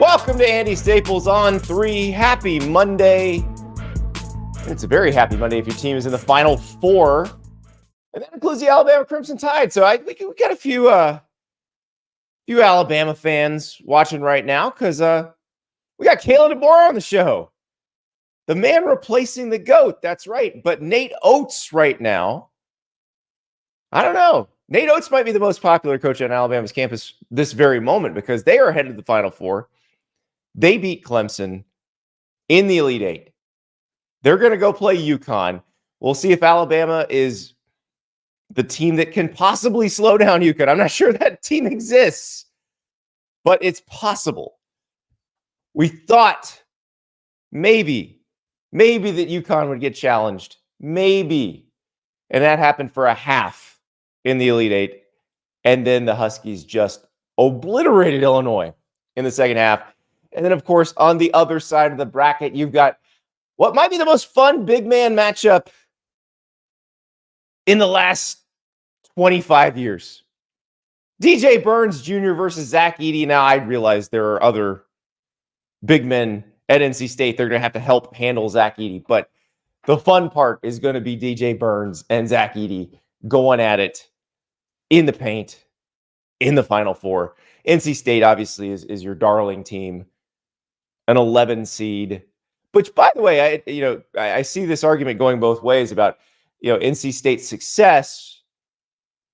Welcome to Andy Staples on 3. Happy Monday. It's a very happy Monday if your team is in the Final Four. And that includes the Alabama Crimson Tide. So we got a few Alabama fans watching right now because we got Kalen DeBoer on the show. The man replacing the GOAT. That's right. But Nate Oates right now, I don't know. Nate Oates might be the most popular coach on Alabama's campus this very moment because they are headed to the Final Four. They beat Clemson in the Elite Eight. They're going to go play UConn. We'll see if Alabama is the team that can possibly slow down UConn. I'm not sure that team exists, but it's possible. We thought maybe that UConn would get challenged. Maybe. And that happened for a half in the Elite Eight. And then the Huskies just obliterated Illinois in the second half. And then, of course, on the other side of the bracket, you've got what might be the most fun big man matchup in the last 25 years. DJ Burns Jr. versus Zach Edey. Now, I realize there are other big men at NC State. They're going to have to help handle Zach Edey. But the fun part is going to be DJ Burns and Zach Edey going at it in the paint in the Final Four. NC State, obviously, is your darling team. An 11 seed, which, by the way, I see this argument going both ways about, NC State's success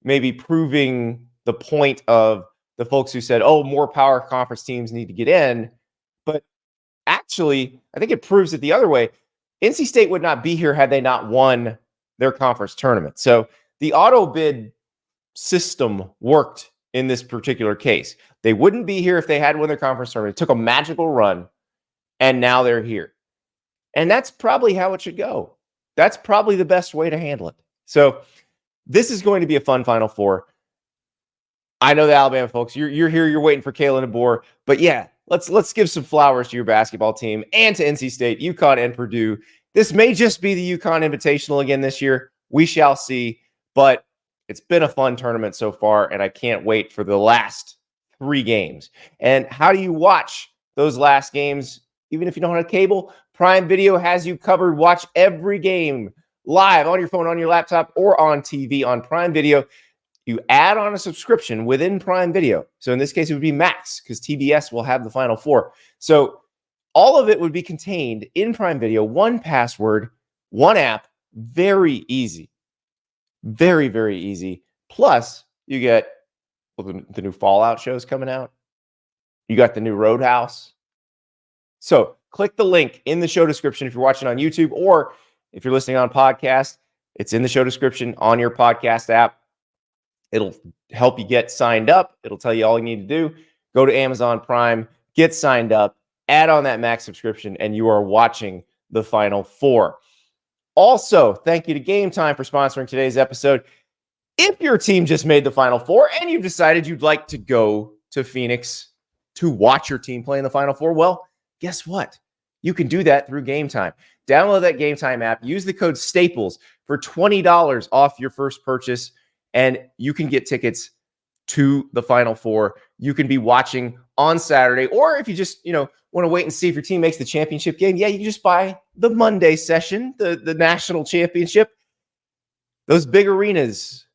maybe proving the point of the folks who said, oh, more power conference teams need to get in. But actually, I think it proves it the other way. NC State would not be here had they not won their conference tournament. So the auto bid system worked in this particular case. They wouldn't be here if they had won their conference tournament. It took a magical run. And now they're here. And that's probably how it should go. That's probably the best way to handle it. So this is going to be a fun Final Four. I know the Alabama folks, you're here, you're waiting for Kalen DeBoer. But yeah, let's give some flowers to your basketball team and to NC State, UConn, and Purdue. This may just be the UConn Invitational again this year. We shall see. But it's been a fun tournament so far, and I can't wait for the last 3 games. And how do you watch those last games? Even if you don't have cable, Prime Video has you covered. Watch every game live on your phone, on your laptop, or on TV on Prime Video. You add on a subscription within Prime Video. So in this case, it would be Max because TBS will have the Final Four. So all of it would be contained in Prime Video. One password, one app. Very easy. Very, very easy. Plus, you get the new Fallout shows coming out. You got the new Roadhouse. So click the link in the show description if you're watching on YouTube, or if you're listening on podcast, it's in the show description on your podcast app. It'll help you get signed up. It'll tell you all you need to do. Go to Amazon Prime, get signed up, add on that Max subscription, and you are watching the Final Four. Also, thank you to Game Time for sponsoring today's episode. If your team just made the Final Four and you've decided you'd like to go to Phoenix to watch your team play in the Final Four, well, guess what? You can do that through Game Time. Download that Game Time app. Use the code STAPLES for $20 off your first purchase, and you can get tickets to the Final Four. You can be watching on Saturday, or if you just want to wait and see if your team makes the championship game, yeah, you can just buy the Monday session, the national championship. Those big arenas,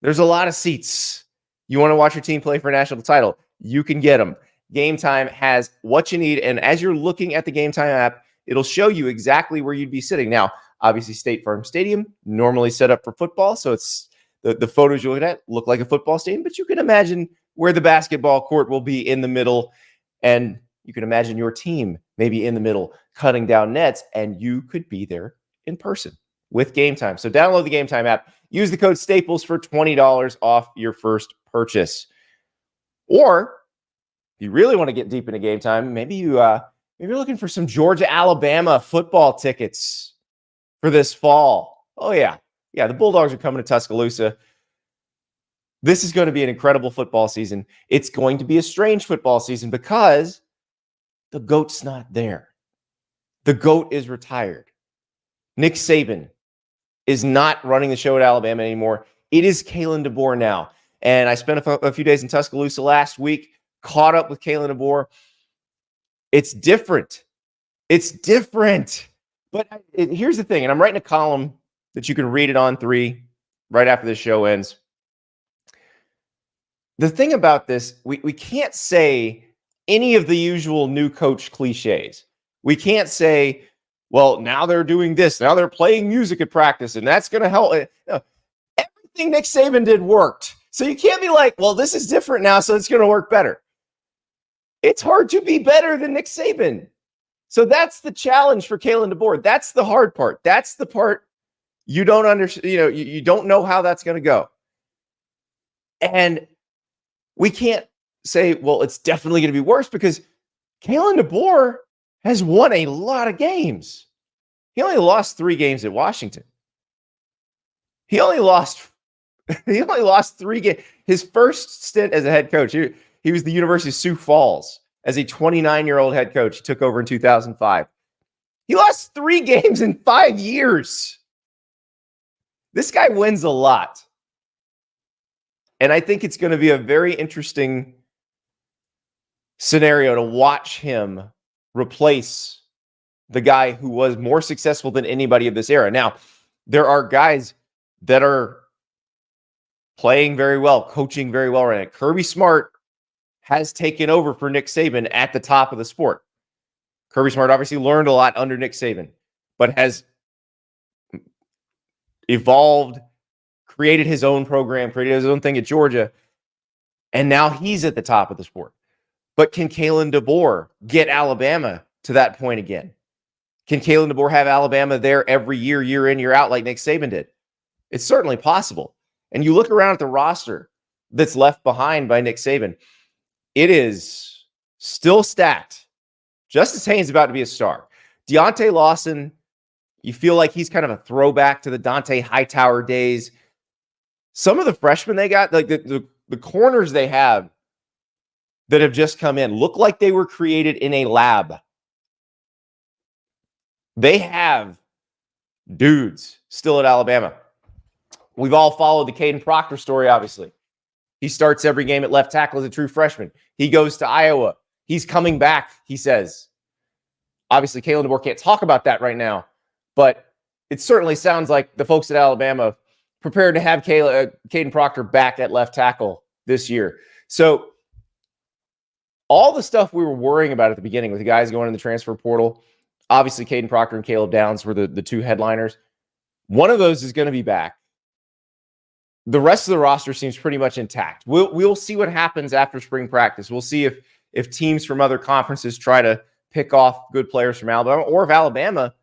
there's a lot of seats. You want to watch your team play for a national title, you can get them. Game Time has what you need, and as you're looking at the Game Time app, it'll show you exactly where you'd be sitting. Now, obviously, State Farm Stadium, normally set up for football, so it's the photos you're looking at look like a football stadium, but you can imagine where the basketball court will be in the middle, and you can imagine your team maybe in the middle cutting down nets, and you could be there in person with Game Time. So download the Game Time app. Use the code STAPLES for $20 off your first purchase. Or if you really want to get deep into Game Time, maybe you're looking for some Georgia, Alabama football tickets for this fall. Oh, yeah. Yeah, the Bulldogs are coming to Tuscaloosa. This is going to be an incredible football season. It's going to be a strange football season because the GOAT's not there. The GOAT is retired. Nick Saban is not running the show at Alabama anymore. It is Kalen DeBoer now. And I spent a few days in Tuscaloosa last week, caught up with Kalen DeBoer. It's different. It's different. But here's the thing, and I'm writing a column that you can read it on 3 right after this show ends. The thing about this, we can't say any of the usual new coach cliches. We can't say, well, now they're doing this. Now they're playing music at practice, and that's going to help. No, everything Nick Saban did worked. So you can't be like, well, this is different now, so it's going to work better. It's hard to be better than Nick Saban. So that's the challenge for Kalen DeBoer. That's the hard part. That's the part you don't understand. You don't know how that's going to go. And we can't say, well, it's definitely going to be worse, because Kalen DeBoer has won a lot of games. He only lost 3 games at Washington. He only lost 3 games. His first stint as a head coach, he was the University of Sioux Falls as a 29-year-old head coach. He took over in 2005. He lost 3 games in 5 years. This guy wins a lot. And I think it's going to be a very interesting scenario to watch him replace the guy who was more successful than anybody of this era. Now, there are guys that are playing very well, coaching very well right now. Kirby Smart has taken over for Nick Saban at the top of the sport. Kirby Smart obviously learned a lot under Nick Saban, but has evolved, created his own program, created his own thing at Georgia, and now he's at the top of the sport. But can Kalen DeBoer get Alabama to that point again? Can Kalen DeBoer have Alabama there every year, year in, year out, like Nick Saban did? It's certainly possible. And you look around at the roster that's left behind by Nick Saban, it is still stacked. Justice Haynes is about to be a star. Deontay Lawson, you feel like he's kind of a throwback to the Dante Hightower days. Some of the freshmen they got, like the corners they have that have just come in, look like they were created in a lab. They have dudes still at Alabama. We've all followed the Caden Proctor story, obviously. He starts every game at left tackle as a true freshman. He goes to Iowa. He's coming back, he says. Obviously, Kalen DeBoer can't talk about that right now, but it certainly sounds like the folks at Alabama prepared to have Caden Proctor back at left tackle this year. So all the stuff we were worrying about at the beginning with the guys going in the transfer portal, obviously Caden Proctor and Caleb Downs were the 2 headliners. One of those is going to be back. The rest of the roster seems pretty much intact. We'll see what happens after spring practice. We'll see if teams from other conferences try to pick off good players from Alabama, or if Alabama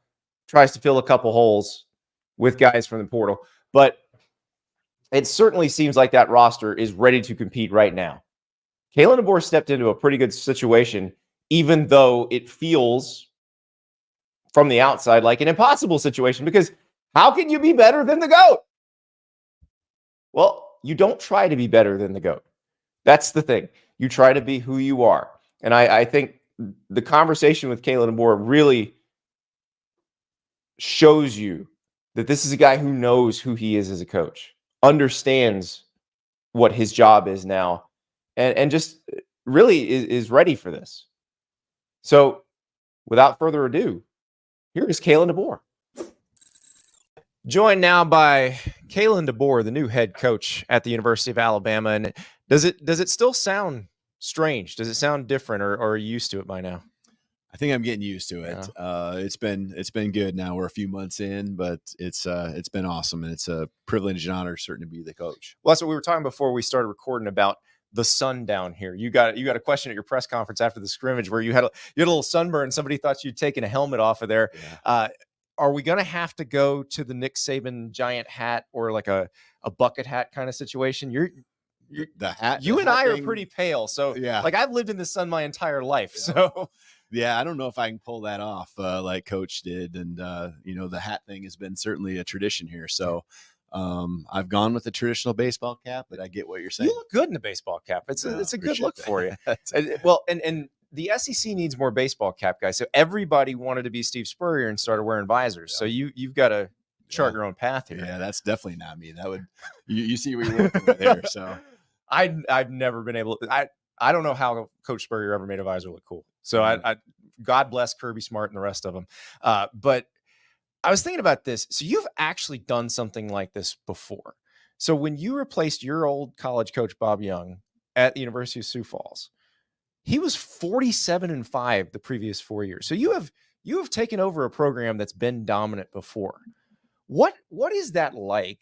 tries to fill a couple holes with guys from the portal. But it certainly seems like that roster is ready to compete right now. Kalen DeBoer stepped into a pretty good situation, even though it feels from the outside like an impossible situation, because how can you be better than the GOAT? Well, you don't try to be better than the GOAT. That's the thing. You try to be who you are. And I think the conversation with Kalen DeBoer really shows you that this is a guy who knows who he is as a coach, understands what his job is now, and just really is ready for this. So without further ado, here is Kalen DeBoer. Joined now by Kalen DeBoer, the new head coach at the University of Alabama. And does it still sound strange? Does it sound different, or are you used to it by now? I think I'm getting used to it. Yeah. It's been good now. We're a few months in, but it's been awesome, and it's a privilege and honor certainly to be the coach. Well, that's what we were talking before we started recording about the sun down here. You got a question at your press conference after the scrimmage where you had a little sunburn. Somebody thought you'd taken a helmet off of there. Yeah. Are we going to have to go to the Nick Saban giant hat or like a bucket hat kind of situation? The hat. You and I are pretty pale. So yeah, like I've lived in the sun my entire life. Yeah. So yeah, I don't know if I can pull that off like Coach did. And, the hat thing has been certainly a tradition here. So I've gone with the traditional baseball cap, but I get what you're saying. You look good in a baseball cap. It's a good look for you. Well, and the SEC needs more baseball cap guys. So everybody wanted to be Steve Spurrier and started wearing visors. Yeah. So you've got to chart your own path here. Yeah, that's definitely not me. That would you see what you're working with there. So I've never been able to. I don't know how Coach Spurrier ever made a visor look cool. So I God bless Kirby Smart and the rest of them. But I was thinking about this. So you've actually done something like this before. So when you replaced your old college coach, Bob Young, at the University of Sioux Falls, he was 47-5 the previous 4 years. So you have taken over a program that's been dominant before. What is that like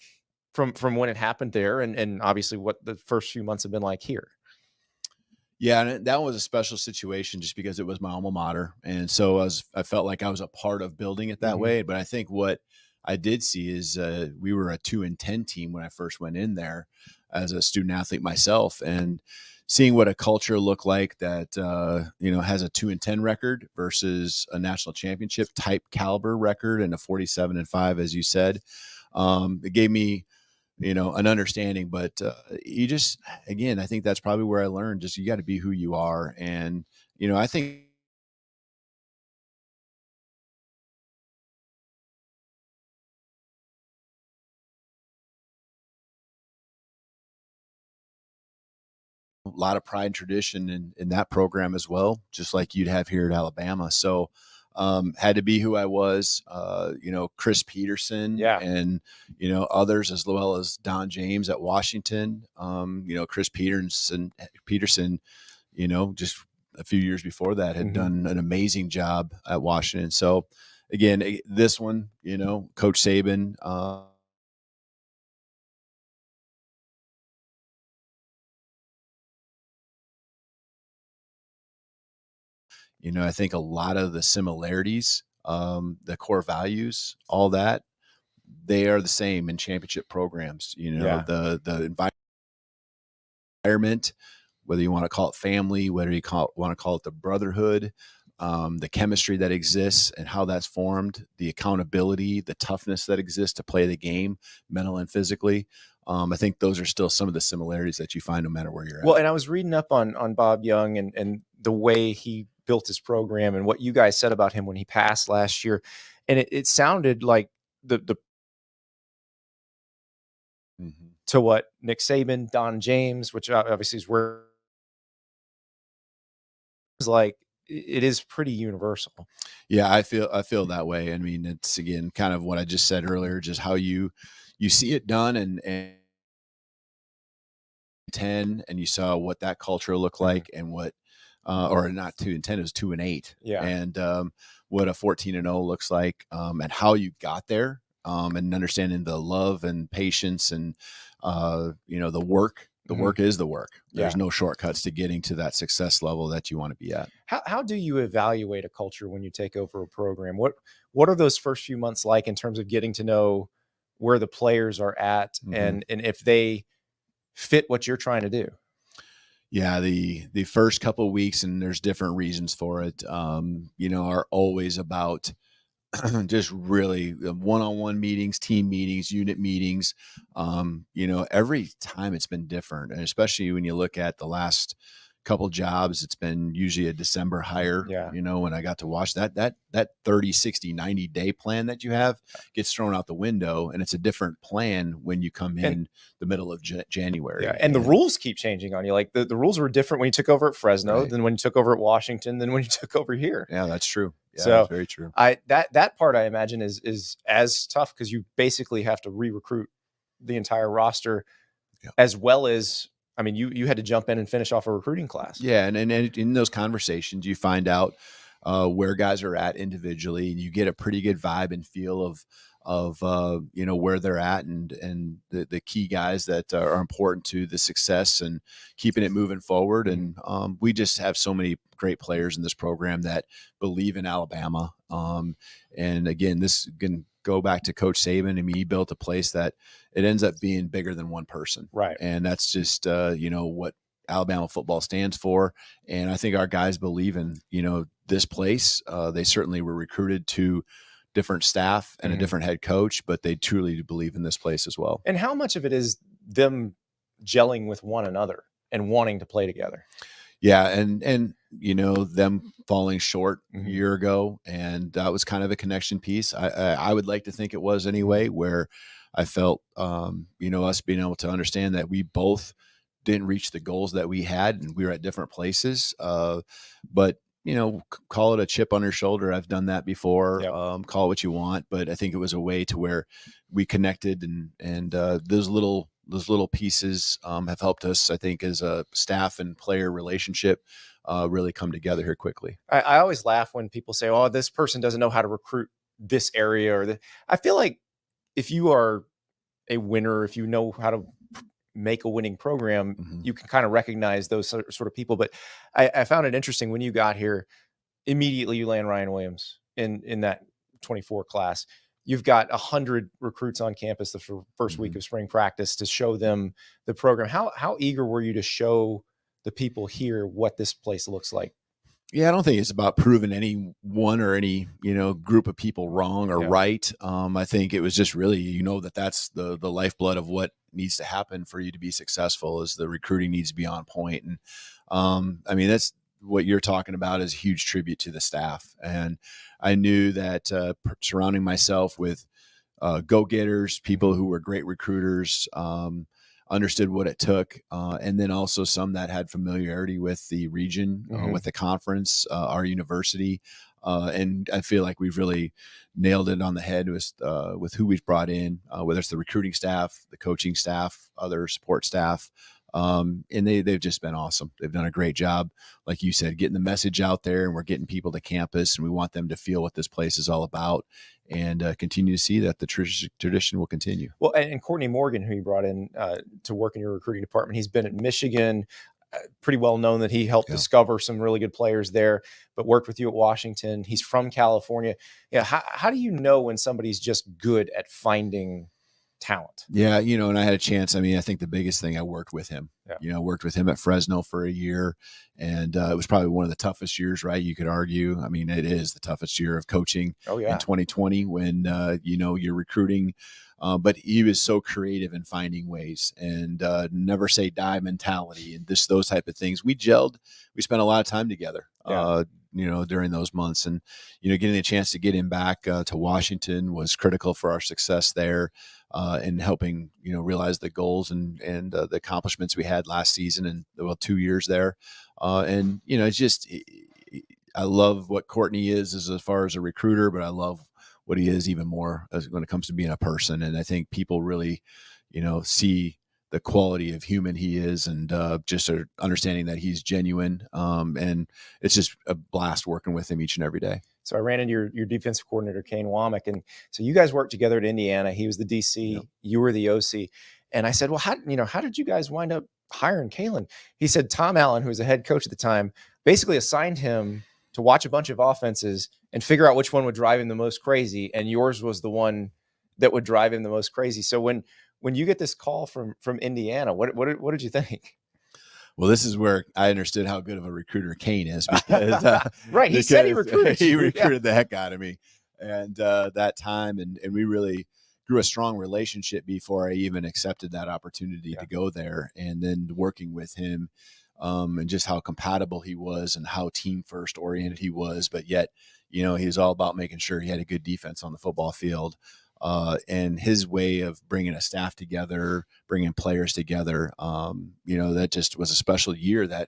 from when it happened there, and obviously what the first few months have been like here? Yeah, and that was a special situation just because it was my alma mater, and so I felt like I was a part of building it that way. But I think what I did see is we were a 2-10 team when I first went in there as a student athlete myself, and seeing what a culture looked like that has a 2-10 record versus a national championship type caliber record and a 47-5, as you said, it gave me an understanding. But you just, again, I think that's probably where I learned, just you got to be who you are. And I think a lot of pride and tradition in that program as well, just like you'd have here at Alabama. So had to be who I was, Chris Peterson, and, others, as well as Don James at Washington. Chris Peterson, just a few years before that had done an amazing job at Washington. So again, this one, Coach Saban, I think a lot of the similarities, the core values, all that, they are the same in championship programs. The environment, whether you want to call it family, whether you want to call it the brotherhood, the chemistry that exists and how that's formed, the accountability, the toughness that exists to play the game, mental and physically. I think those are still some of the similarities that you find no matter where you're at. Well, and I was reading up on Bob Young and the way he built his program and what you guys said about him when he passed last year. And it sounded like the to what Nick Saban, Don James, which obviously is where it's like, it is pretty universal. Yeah, I feel that way. I mean, it's, again, kind of what I just said earlier, just how you see it done and 10, and you saw what that culture looked like, and what or not 2-10, it was 2-8. Yeah. And what a 14-0 looks like, and how you got there, and understanding the love and patience and the work. The work is the work. There's no shortcuts to getting to that success level that you want to be at. How do you evaluate a culture when you take over a program? What are those first few months like in terms of getting to know where the players are at and if they fit what you're trying to do? Yeah, the first couple of weeks, and there's different reasons for it, are always about just really one-on-one meetings, team meetings, unit meetings. Every time it's been different. And especially when you look at the last couple jobs, it's been usually a December hire. Yeah. When I got to watch that 30, 60, 90 day plan that you have gets thrown out the window, and it's a different plan when you come in the middle of January. Yeah. And the rules keep changing on you. Like the rules were different when you took over at Fresno, than when you took over at Washington, than when you took over here. Yeah, that's true. Yeah, So that's very true. That part, I imagine, is as tough, because you basically have to re-recruit the entire roster, as well as, I mean, you had to jump in and finish off a recruiting class. Yeah, and in those conversations, you find out where guys are at individually, and you get a pretty good vibe and feel of where they're at, and the key guys that are important to the success and keeping it moving forward. And we just have so many great players in this program that believe in Alabama. And again, this can go back to Coach Saban. I mean, he built a place that it ends up being bigger than one person. Right. And that's just, what Alabama football stands for. And I think our guys believe in, this place. They certainly were recruited to different staff and a different head coach, but they truly believe in this place as well. And how much of it is them gelling with one another and wanting to play together? Yeah. And them falling short a year ago. And that was kind of a connection piece. I would like to think it was anyway, where I felt, us being able to understand that we both didn't reach the goals that we had, and we were at different places. But call it a chip on your shoulder. I've done that before. Yep. Call it what you want, but I think it was a way to where we connected, and those little pieces have helped us, I think, as a staff and player relationship really come together here quickly. I always laugh when people say, "Oh, this person doesn't know how to recruit this area," or I feel like if you are a winner, if you know how to make a winning program, you can kind of recognize those sort of people. But I found it interesting when you got here, immediately you land Ryan Williams in that 24 class. You've got 100 recruits on campus the first week of spring practice to show them the program. How eager were you to show the people here what this place looks like? Yeah, I don't think it's about proving any one or any, group of people wrong or right. I think it was just really, that's the lifeblood of what needs to happen for you to be successful, is the recruiting needs to be on point. And I mean, that's what you're talking about, is a huge tribute to the staff. And I knew that surrounding myself with go-getters, people who were great recruiters, understood what it took, and then also some that had familiarity with the region, with the conference, our university, and I feel like we've really nailed it on the head with who we've brought in, whether it's the recruiting staff, the coaching staff, other support staff, and they've just been awesome. They've done a great job, like you said, getting the message out there, and we're getting people to campus, and we want them to feel what this place is all about, and continue to see that the tradition will continue. Well, and Courtney Morgan, who you brought in to work in your recruiting department, he's been at Michigan, pretty well known that he helped discover some really good players there, but worked with you at Washington. He's from California. Yeah. How do you know when somebody's just good at finding talent? Yeah, and I had a chance. I mean, I think the biggest thing, I worked with him. I worked with him at Fresno for a year, and it was probably one of the toughest years, right? You could argue. I mean, it is the toughest year of coaching in 2020 when, you're recruiting. But he was so creative in finding ways, and never say die mentality, and those type of things. We gelled. We spent a lot of time together. During those months, and getting a chance to get him back to Washington was critical for our success there, and helping realize the goals and the accomplishments we had last season and 2 years there. And it's just, I love what Courtney is as far as a recruiter, but I love what he is even more when it comes to being a person. And I think people really see the quality of human he is, and just understanding that he's genuine. And it's just a blast working with him each and every day. So I ran into your defensive coordinator, Kane Womack. And so you guys worked together at Indiana. He was the DC, you were the OC. And I said, well, how did you guys wind up hiring Kalen? He said, Tom Allen, who was the head coach at the time, basically assigned him to watch a bunch of offenses and figure out which one would drive him the most crazy. And yours was the one that would drive him the most crazy. So when you get this call from Indiana, what did you think? Well, this is where I understood how good of a recruiter Kane is, because right. He said he recruited. He recruited the heck out of me, and that time, and we really grew a strong relationship before I even accepted that opportunity to go there. And then working with him, and just how compatible he was, and how team first oriented he was, but yet, he was all about making sure he had a good defense on the football field. And his way of bringing a staff together, bringing players together, that just was a special year that,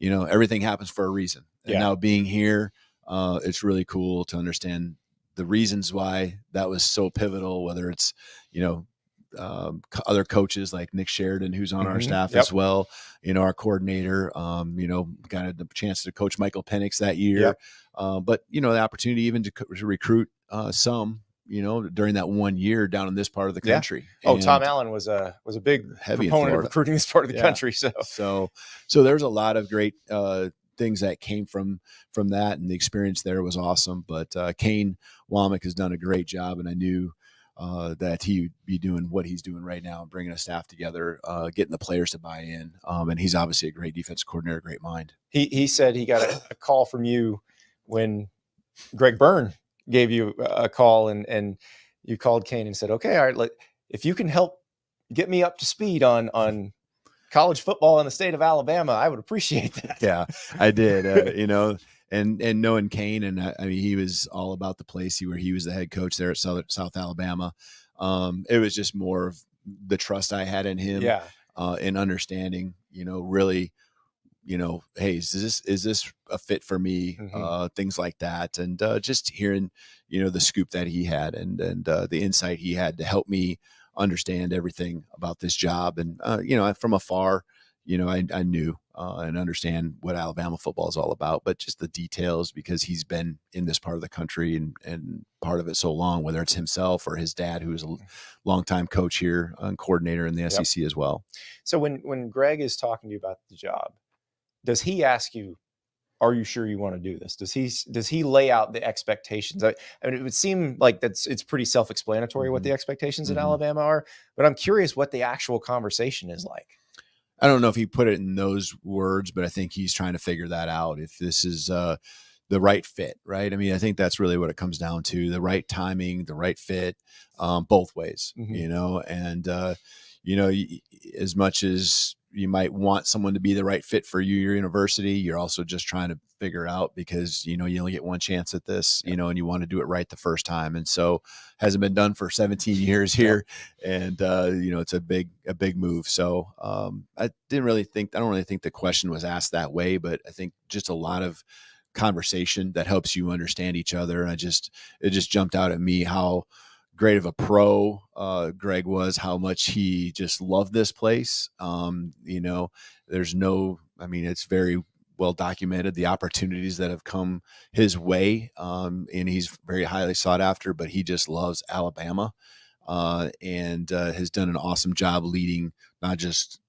everything happens for a reason. And now being here, it's really cool to understand the reasons why that was so pivotal, whether it's, other coaches like Nick Sheridan, who's on our staff as well, our coordinator, got the chance to coach Michael Penix that year. But, the opportunity even to recruit some, during that 1 year down in this part of the country. Oh, Tom Allen was a big proponent of recruiting this part of the country. So there's a lot of great things that came from that, and the experience there was awesome. But Kane Womack has done a great job, and I knew that he would be doing what he's doing right now, bringing a staff together, getting the players to buy in. And he's obviously a great defense coordinator, great mind. He said he got a call from you when Greg Byrne gave you a call, and you called Kane and said, okay, all right, if you can help get me up to speed on college football in the state of Alabama, I would appreciate that. Yeah, I did, and knowing Kane, and I mean, he was all about the place where he was the head coach there at South Alabama. It was just more of the trust I had in him, in understanding, really hey, is this a fit for me? Things like that. And just hearing, the scoop that he had and the insight he had to help me understand everything about this job. And, from afar, I knew and understand what Alabama football is all about, but just the details, because he's been in this part of the country and part of it so long, whether it's himself or his dad, who is a longtime coach here and coordinator in the SEC as well. So when Greg is talking to you about the job, does he ask you, are you sure you want to do this? Does he lay out the expectations? I mean, it would seem like it's pretty self-explanatory what the expectations at Alabama are, but I'm curious what the actual conversation is like. I don't know if he put it in those words, but I think he's trying to figure that out. If this is the right fit, right? I mean, I think that's really what it comes down to: the right timing, the right fit, both ways. And as much as you might want someone to be the right fit for your university, you're also just trying to figure out, because you only get one chance at this, and you want to do it right the first time. And so hasn't been done for 17 years here. And it's a big move. So I don't really think the question was asked that way, but I think just a lot of conversation that helps you understand each other. And it just jumped out at me how great of a pro Greg was, how much he just loved this place. It's very well documented, the opportunities that have come his way, and he's very highly sought after, but he just loves Alabama, and has done an awesome job leading not just,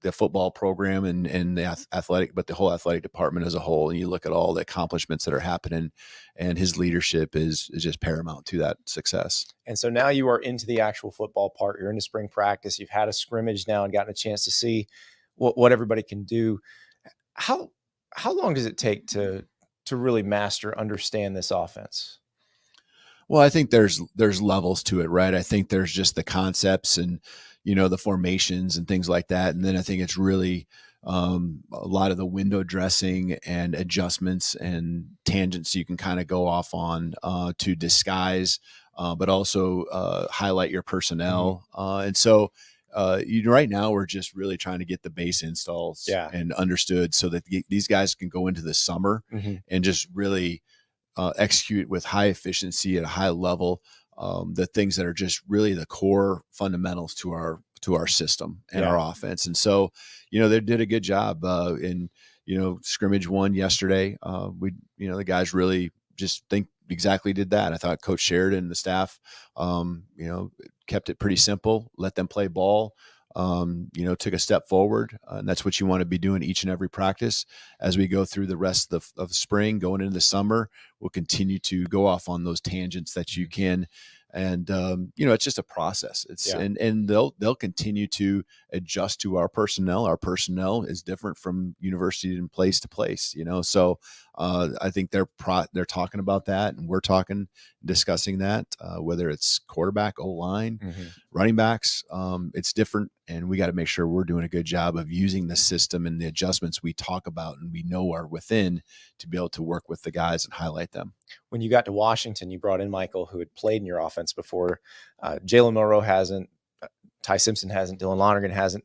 the football program and the athletic, but the whole athletic department as a whole. And you look at all the accomplishments that are happening, and his leadership is just paramount to that success. And so now you are into the actual football part. You're into spring practice. You've had a scrimmage now and gotten a chance to see what everybody can do. How long does it take to really understand this offense? Well, I think there's levels to it, right? I think there's just the concepts and, the formations and things like that. And then I think it's really a lot of the window dressing and adjustments and tangents you can kind of go off on to disguise, but also highlight your personnel. And so right now we're just really trying to get the base installs and understood, so that these guys can go into the summer and just really execute with high efficiency at a high level, the things that are just really the core fundamentals to our system and our offense. And so, they did a good job in, scrimmage one yesterday. The guys really just exactly did that. I thought Coach Sheridan and the staff, kept it pretty simple, let them play ball. Took a step forward, and that's what you want to be doing each and every practice. As we go through the rest of spring, going into the summer, we'll continue to go off on those tangents that you can. And, it's just a process. And they'll continue to adjust to our personnel. Our personnel is different from university and place to place, so I think they're talking about that, and we're discussing that, whether it's quarterback, O-line, running backs, it's different. And we got to make sure we're doing a good job of using the system and the adjustments we talk about and we know are within, to be able to work with the guys and highlight them. When you got to Washington, you brought in Michael, who had played in your offense before. Jalen Monroe hasn't, Ty Simpson hasn't, Dylan Lonergan hasn't,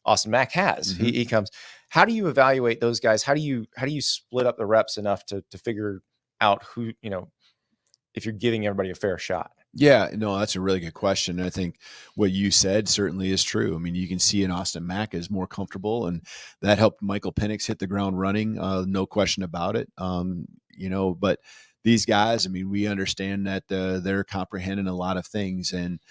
Austin Mack has. He comes. How do you evaluate those guys? How do you split up the reps enough to figure out who, if you're giving everybody a fair shot? Yeah, no, that's a really good question. And I think what you said certainly is true. I mean, you can see in Austin Mack is more comfortable, and that helped Michael Penix hit the ground running. No question about it. But these guys, I mean, we understand that they're comprehending a lot of things, and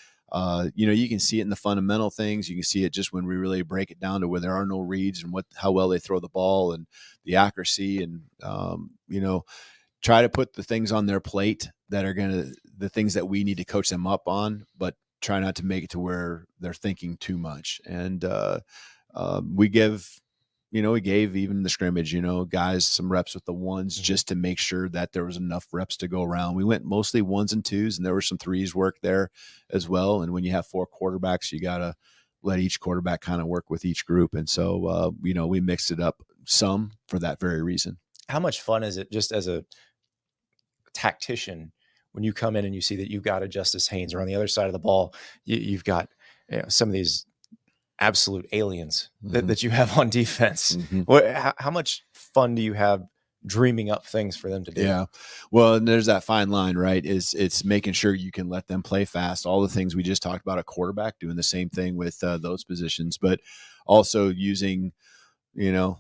you can see it in the fundamental things. You can see it just when we really break it down to where there are no reads and how well they throw the ball and the accuracy, and try to put the things on their plate that are the things that we need to coach them up on, but try not to make it to where they're thinking too much. And we gave even the scrimmage, guys some reps with the ones just to make sure that there was enough reps to go around. We went mostly ones and twos, and there were some threes work there as well. And when you have 4 quarterbacks, you got to let each quarterback kind of work with each group. And so, we mixed it up some for that very reason. How much fun is it just as a tactician when you come in and you see that you've got a Justice Haynes, or on the other side of the ball, you've got some of these absolute aliens that you have on defense. How much fun do you have dreaming up things for them to do? Yeah. Well, and there's that fine line, right? It's making sure you can let them play fast. All the things we just talked about, a quarterback doing the same thing with those positions, but also using,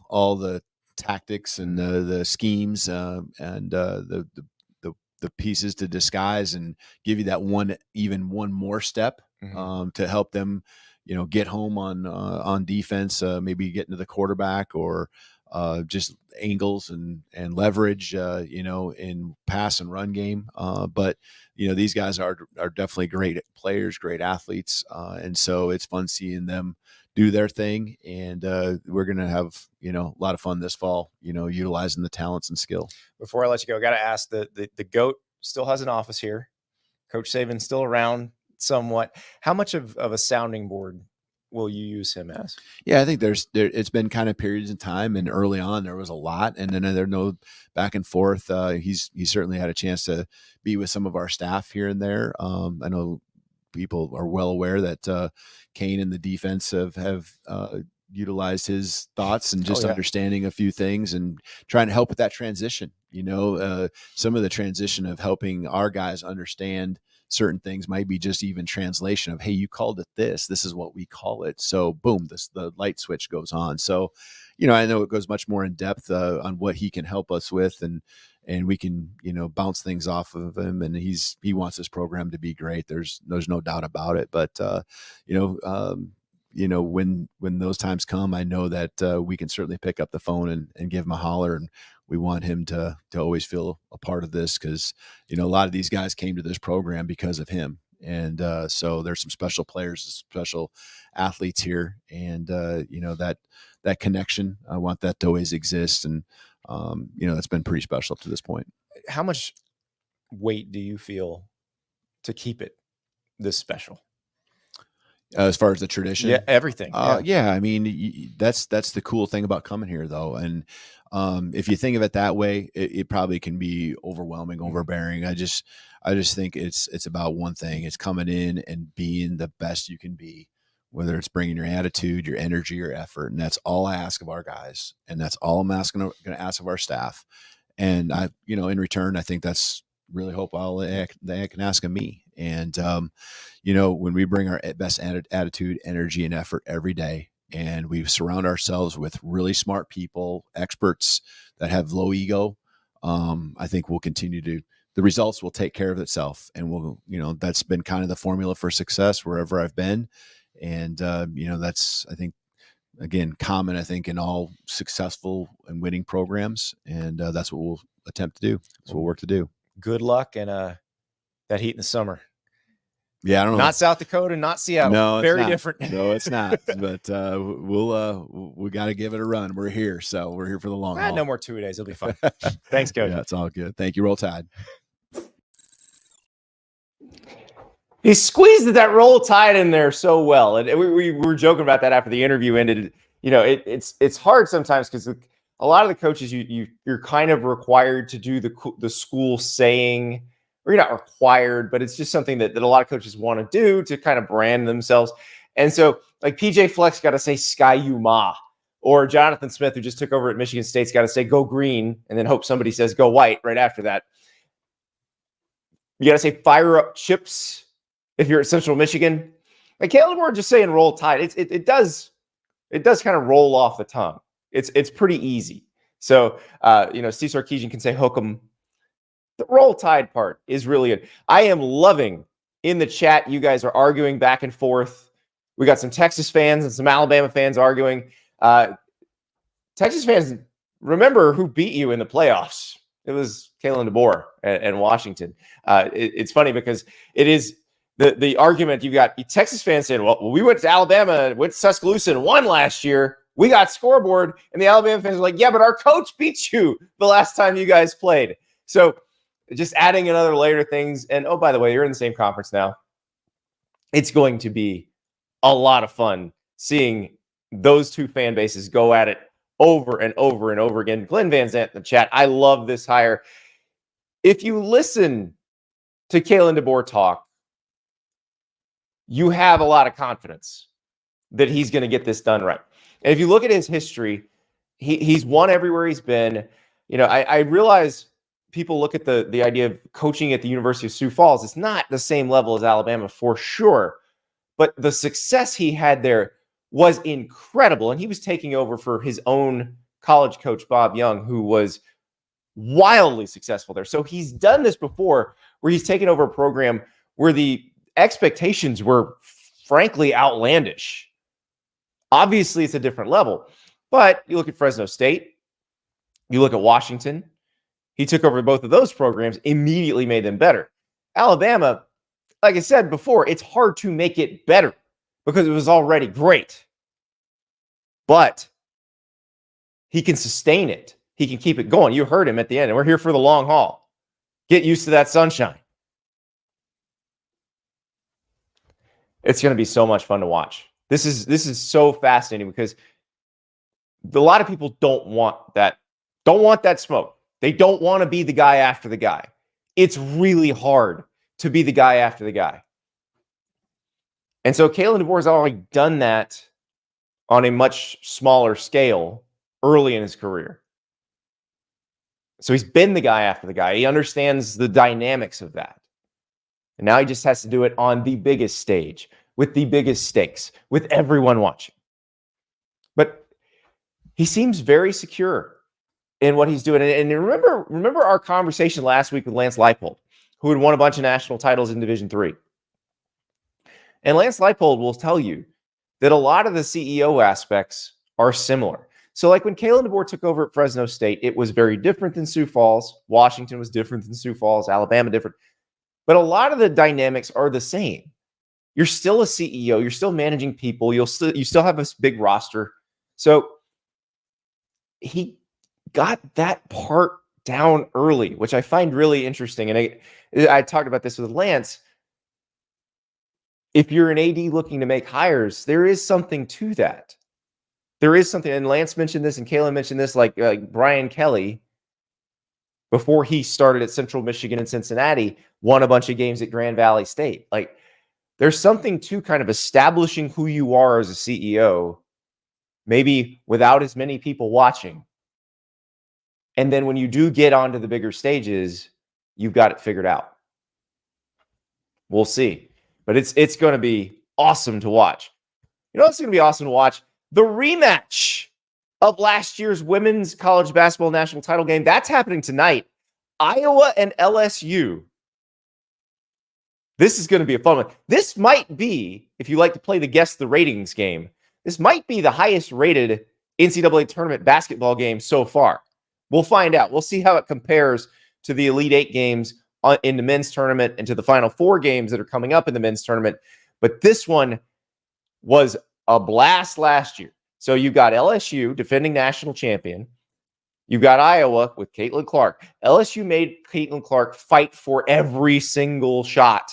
all the tactics and the schemes and the pieces to disguise and give you that even one more step to help them, get home on defense, maybe getting to the quarterback or just angles and leverage, in pass and run game. But these guys are definitely great players, great athletes, and so it's fun seeing them do their thing. And we're gonna have a lot of fun this fall, utilizing the talents and skill. Before I let you go, I got to ask: the GOAT still has an office here. Coach Saban's still around somewhat. How much of a sounding board will you use him as? Yeah, I think it's been kind of periods in time, and early on there was a lot, and then there no back and forth. He's certainly had a chance to be with some of our staff here and there. I know people are well aware that Kane and the defense have utilized his thoughts and just understanding a few things and trying to help with that transition. Some of the transition of helping our guys understand certain things might be just even translation of, hey, you called it this is what we call it. So boom, the light switch goes on. So, I know it goes much more in depth on what he can help us with, and we can, bounce things off of him. And he wants this program to be great. There's no doubt about it. But, when those times come, I know that we can certainly pick up the phone and give him a holler. And we want him to always feel a part of this because, a lot of these guys came to this program because of him. And so there's some special players, special athletes here. And, that connection, I want that to always exist. And, that's been pretty special to this point. How much weight do you feel to keep it this special? As far as the tradition? Yeah, everything. Yeah. I mean, that's the cool thing about coming here, though. And if you think of it that way, it probably can be overwhelming, overbearing. I just think it's about one thing. It's coming in and being the best you can be, whether it's bringing your attitude, your energy, your effort. And that's all I ask of our guys. And that's all I'm going to ask of our staff. And in return, I think that's really hope they can ask of me. And, when we bring our best attitude, energy, and effort every day, and we surround ourselves with really smart people, experts that have low ego, I think we'll continue the results will take care of itself. And that's been kind of the formula for success wherever I've been. And, that's, I think, again, common, I think, in all successful and winning programs. And that's what we'll attempt to do. That's what we'll work to do. Good luck and that heat in the summer. Yeah, I don't know. Not South Dakota, not Seattle. No, very different. No, it's not. But we got to give it a run. We're here, so we're here for the long haul. No more 2 days. It'll be fun. Thanks, Coach. Yeah, it's all good. Thank you. Roll Tide. He squeezed that Roll Tide in there so well, and we were joking about that after the interview ended. It's hard sometimes because a lot of the coaches you're kind of required to do the school saying. Or you're not required, but it's just something that a lot of coaches want to do to kind of brand themselves. And so, like PJ Fleck's got to say "Sky U Ma," or Jonathan Smith, who just took over at Michigan State's got to say "Go Green," and then hope somebody says "Go White" right after that. You got to say "Fire up Chips" if you're at Central Michigan. Like Kalen DeBoer just saying "Roll Tide." It does kind of roll off the tongue. It's pretty easy. So Steve Sarkisian can say "Hook 'em." The Roll Tide part is really good. I am loving in the chat. You guys are arguing back and forth. We got some Texas fans and some Alabama fans arguing. Texas fans, remember who beat you in the playoffs. It was Kalen DeBoer and Washington. It's funny because it is the argument you got Texas fans saying, well, we went to Alabama, went to Tuscaloosa and won last year. We got scoreboard. And the Alabama fans are like, yeah, but our coach beat you the last time you guys played. So just adding another layer of things. And, oh, by the way, you're in the same conference now. It's going to be a lot of fun seeing those two fan bases go at it over and over and over again. Glenn Van Zant in the chat. I love this hire. If you listen to Kalen DeBoer talk, you have a lot of confidence. that he's going to get this done right. And if you look at his history, he's won everywhere he's been. I realize people look at the idea of coaching at the University of Sioux Falls. It's not the same level as Alabama for sure, but the success he had there was incredible. And he was taking over for his own college coach, Bob Young, who was wildly successful there. So he's done this before where he's taken over a program where the expectations were frankly outlandish. Obviously, it's a different level. But you look at Fresno State, you look at Washington, he took over both of those programs, immediately made them better. Alabama, like I said before, it's hard to make it better because it was already great. But he can sustain it. He can keep it going. You heard him at the end, and we're here for the long haul. Get used to that sunshine. It's going to be so much fun to watch. This is so fascinating because a lot of people don't want that smoke. They don't want to be the guy after the guy. It's really hard to be the guy after the guy. And so Kalen DeBoer has already done that on a much smaller scale early in his career. So he's been the guy after the guy. He understands the dynamics of that. And now he just has to do it on the biggest stage, with the biggest stakes, with everyone watching. But he seems very secure in what he's doing. And remember our conversation last week with Lance Leipold, who had won a bunch of national titles in Division III. And Lance Leipold will tell you that a lot of the CEO aspects are similar. So like when Kalen DeBoer took over at Fresno State, it was very different than Sioux Falls. Washington was different than Sioux Falls. Alabama different. But a lot of the dynamics are the same. You're still a CEO. You're still managing people. You still have this big roster. So he got that part down early, which I find really interesting. And I talked about this with Lance. If you're an AD looking to make hires, there is something to that. There is something, and Lance mentioned this, and Kalen mentioned this, like Brian Kelly, before he started at Central Michigan and Cincinnati, won a bunch of games at Grand Valley State. Like, there's something to kind of establishing who you are as a CEO, maybe without as many people watching. And then when you do get onto the bigger stages, you've got it figured out. We'll see. But it's going to be awesome to watch. You know what's going to be awesome to watch? The rematch of last year's women's college basketball national title game. That's happening tonight. Iowa and LSU. This is going to be a fun one. This might be, if you like to play the Guess the Ratings game, this might be the highest rated NCAA tournament basketball game so far. We'll find out. We'll see how it compares to the Elite Eight games in the men's tournament and to the Final Four games that are coming up in the men's tournament. But this one was a blast last year. So you've got LSU, defending national champion. You've got Iowa with Caitlin Clark. LSU made Caitlin Clark fight for every single shot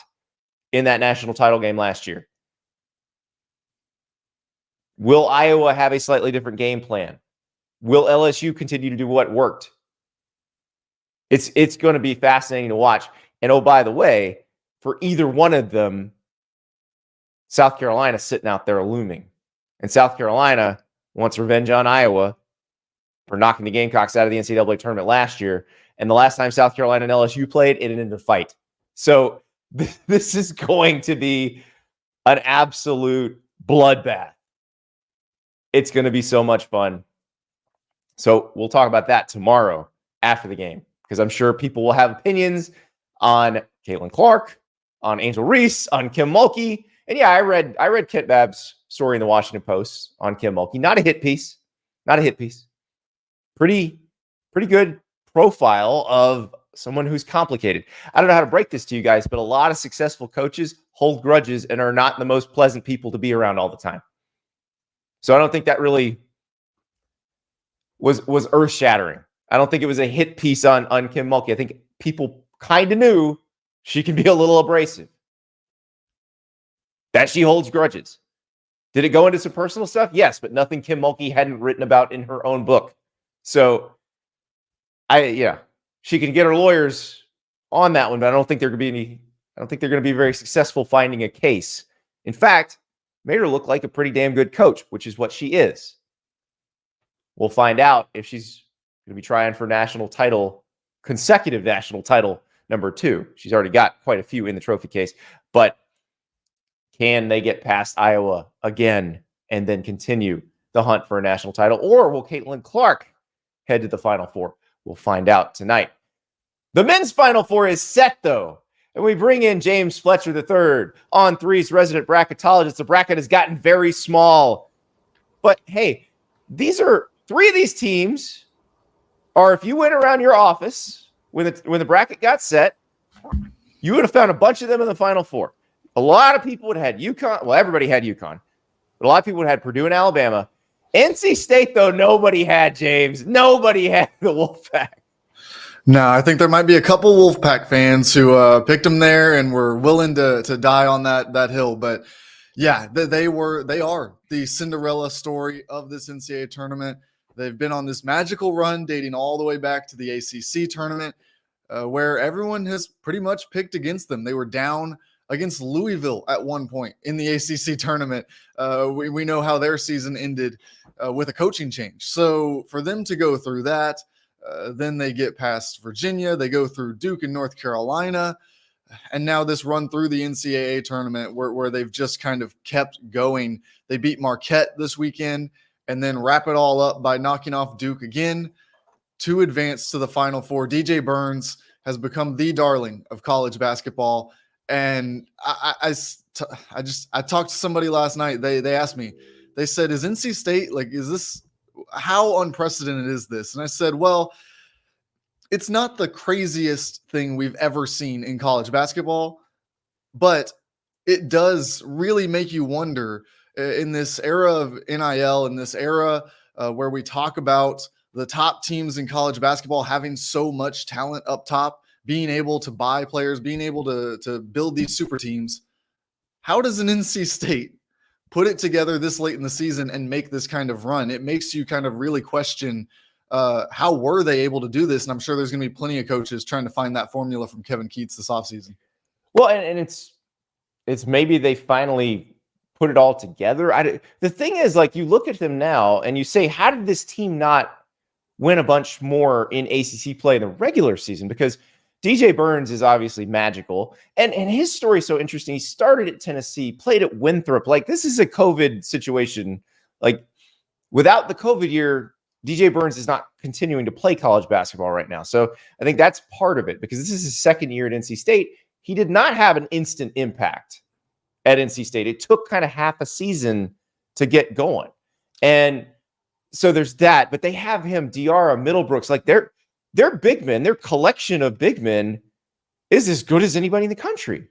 in that national title game last year. Will Iowa have a slightly different game plan? Will LSU continue to do what worked? It's going to be fascinating to watch. And oh, by the way, for either one of them, South Carolina sitting out there looming. And South Carolina wants revenge on Iowa for knocking the Gamecocks out of the NCAA tournament last year. And the last time South Carolina and LSU played, it ended in a fight. So this is going to be an absolute bloodbath. It's going to be so much fun. So we'll talk about that tomorrow after the game, because I'm sure people will have opinions on Caitlin Clark, on Angel Reese, on Kim Mulkey. And yeah, I read Kent Babb's story in the Washington Post on Kim Mulkey. Not a hit piece. Pretty good profile of someone who's complicated. I don't know how to break this to you guys, but a lot of successful coaches hold grudges and are not the most pleasant people to be around all the time. So I don't think that really was earth-shattering. I don't think it was a hit piece on Kim Mulkey. I think people kind of knew she can be a little abrasive. That she holds grudges. Did it go into some personal stuff? Yes, but nothing Kim Mulkey hadn't written about in her own book. So, she can get her lawyers on that one, but I don't think they're going to be very successful finding a case. In fact, made her look like a pretty damn good coach, which is what she is. We'll find out if she's going to be trying for consecutive national title number 2. She's already got quite a few in the trophy case, but can they get past Iowa again and then continue the hunt for a national title? Or will Caitlin Clark head to the Final Four? We'll find out tonight. The men's Final Four is set, though. And we bring in James Fletcher III, On3's resident bracketologist. The bracket has gotten very small. But hey, these are 3 of these teams are, if you went around your office when the bracket got set, you would have found a bunch of them in the Final Four. A lot of people would have had UConn. Well, everybody had UConn. But a lot of people would have had Purdue and Alabama. NC State, though, nobody had, James. Nobody had the Wolfpack. No, I think there might be a couple Wolfpack fans who picked them there and were willing to die on that hill. But yeah, they are the Cinderella story of this NCAA tournament. They've been on this magical run dating all the way back to the ACC tournament, where everyone has pretty much picked against them. They were down against Louisville at one point in the ACC tournament. We know how their season ended with a coaching change. So for them to go through that, then they get past Virginia, they go through Duke and North Carolina, and now this run through the NCAA tournament where they've just kind of kept going. They beat Marquette this weekend and then wrap it all up by knocking off Duke again to advance to the Final Four. DJ Burns has become the darling of college basketball. And I talked to somebody last night. They asked me, they said, is NC State, how unprecedented is this? And I said, well, it's not the craziest thing we've ever seen in college basketball, but it does really make you wonder in this era of NIL, in this era where we talk about the top teams in college basketball having so much talent up top, being able to buy players, being able to build these super teams. How does an NC State put it together this late in the season and make this kind of run? It makes you kind of really question how were they able to do this? And I'm sure there's going to be plenty of coaches trying to find that formula from Kevin Keatts this offseason. Well, and it's maybe they finally put it all together. The thing is, you look at them now and you say, how did this team not win a bunch more in ACC play in the regular season? Because DJ Burns is obviously magical. And his story is so interesting. He started at Tennessee, played at Winthrop. This is a COVID situation. Without the COVID year, DJ Burns is not continuing to play college basketball right now. So I think that's part of it, because this is his second year at NC State. He did not have an instant impact at NC State. It took kind of half a season to get going. And so there's that. But they have him, Diarra, Middlebrooks. Their big men, their collection of big men is as good as anybody in the country.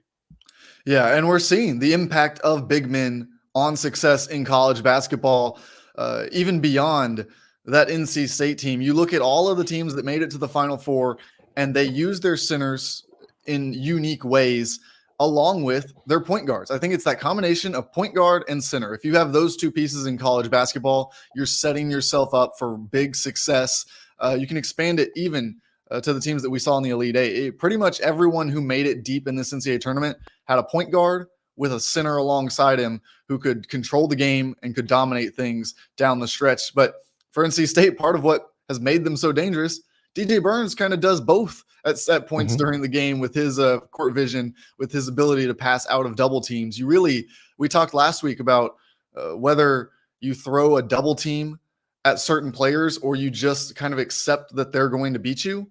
Yeah, and we're seeing the impact of big men on success in college basketball, even beyond that NC State team. You look at all of the teams that made it to the Final Four, and they use their centers in unique ways along with their point guards. I think it's that combination of point guard and center. If you have those two pieces in college basketball, you're setting yourself up for big success. You can expand it even to the teams that we saw in the Elite Eight. Pretty much everyone who made it deep in this NCAA tournament had a point guard with a center alongside him who could control the game and could dominate things down the stretch. But for NC State, part of what has made them so dangerous, DJ Burns kind of does both at points during the game with his court vision, with his ability to pass out of double teams. We talked last week about whether you throw a double team at certain players or you just kind of accept that they're going to beat you.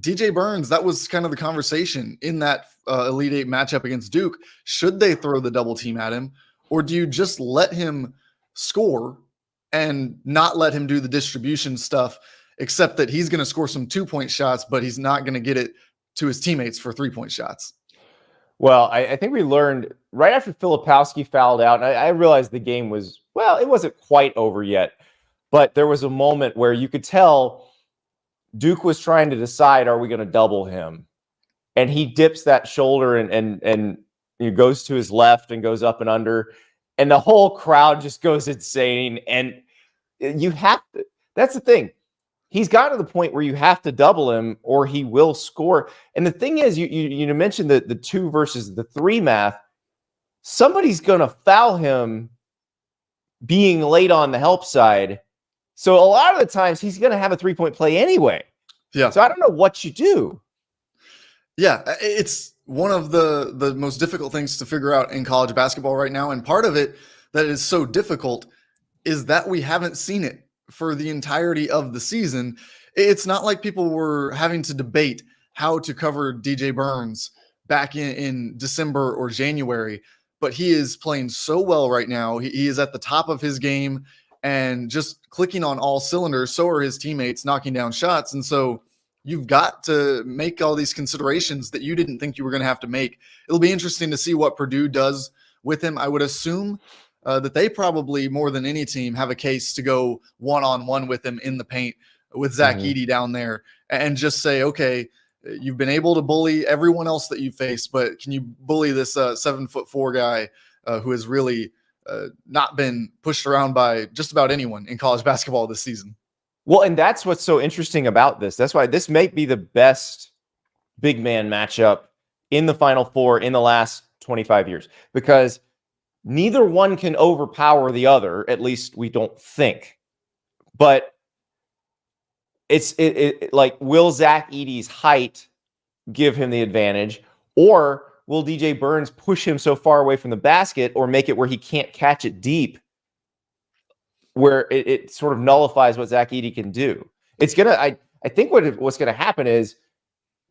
DJ Burns, that was kind of the conversation in that Elite Eight matchup against Duke. Should they throw the double team at him, or do you just let him score and not let him do the distribution stuff, except that he's going to score some 2-point shots, but he's not going to get it to his teammates for 3-point shots? Well, I think we learned right after Filipowski fouled out, and I realized the game was, it wasn't quite over yet, but there was a moment where you could tell Duke was trying to decide, are we going to double him? And he dips that shoulder and he goes to his left and goes up and under, and the whole crowd just goes insane. And you have to, that's the thing. He's gotten to the point where you have to double him or he will score. And the thing is, you mentioned the 2 versus the 3 math. somebody's going to foul him being late on the help side. So a lot of the times he's going to have a 3-point play anyway. Yeah. So I don't know what you do. Yeah, it's one of the most difficult things to figure out in college basketball right now. And part of it that is so difficult is that we haven't seen it for the entirety of the season. It's not like people were having to debate how to cover DJ Burns back in December or January, but he is playing so well right now. He is at the top of his game and just clicking on all cylinders. So are his teammates knocking down shots. And so you've got to make all these considerations that you didn't think you were going to have to make. It'll be interesting to see what Purdue does with him. I would assume that they probably, more than any team, have a case to go one-on-one with him in the paint with Zach Edey down there and just say, okay, you've been able to bully everyone else that you faced, but can you bully this 7'4" guy who has really not been pushed around by just about anyone in college basketball this season? Well, and that's what's so interesting about this. That's why this may be the best big man matchup in the Final Four in the last 25 years, because neither one can overpower the other, at least we don't think. But it's like, will Zach Edey's height give him the advantage, or will DJ Burns push him so far away from the basket or make it where he can't catch it deep, where it sort of nullifies what Zach Edey can do? It's gonna. I think what's gonna happen is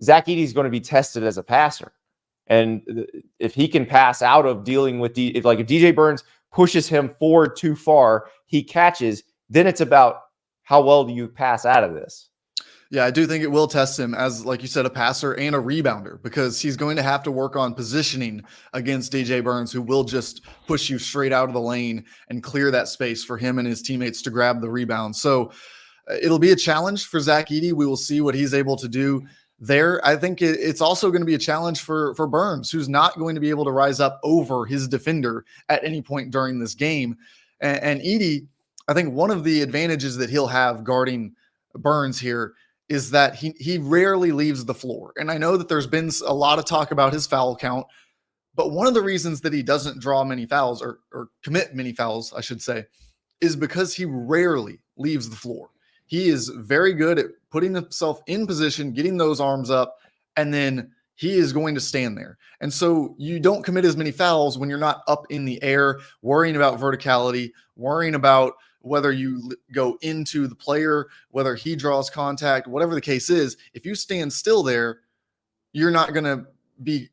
Zach Edey is going to be tested as a passer, and if he can pass out of dealing with if DJ Burns pushes him forward too far, he catches. Then it's about how well do you pass out of this. Yeah, I do think it will test him as, like you said, a passer and a rebounder, because he's going to have to work on positioning against DJ Burns, who will just push you straight out of the lane and clear that space for him and his teammates to grab the rebound. So it'll be a challenge for Zach Edey. We will see what he's able to do there. I think it's also going to be a challenge for Burns, who's not going to be able to rise up over his defender at any point during this game. And Edey, I think one of the advantages that he'll have guarding Burns here is that he rarely leaves the floor. And I know that there's been a lot of talk about his foul count, but one of the reasons that he doesn't draw many fouls or commit many fouls, I should say, is because he rarely leaves the floor. He is very good at putting himself in position, getting those arms up, and then he is going to stand there. And so you don't commit as many fouls when you're not up in the air, worrying about verticality, worrying about whether you go into the player, whether he draws contact, whatever the case is. If you stand still there, you're not going to be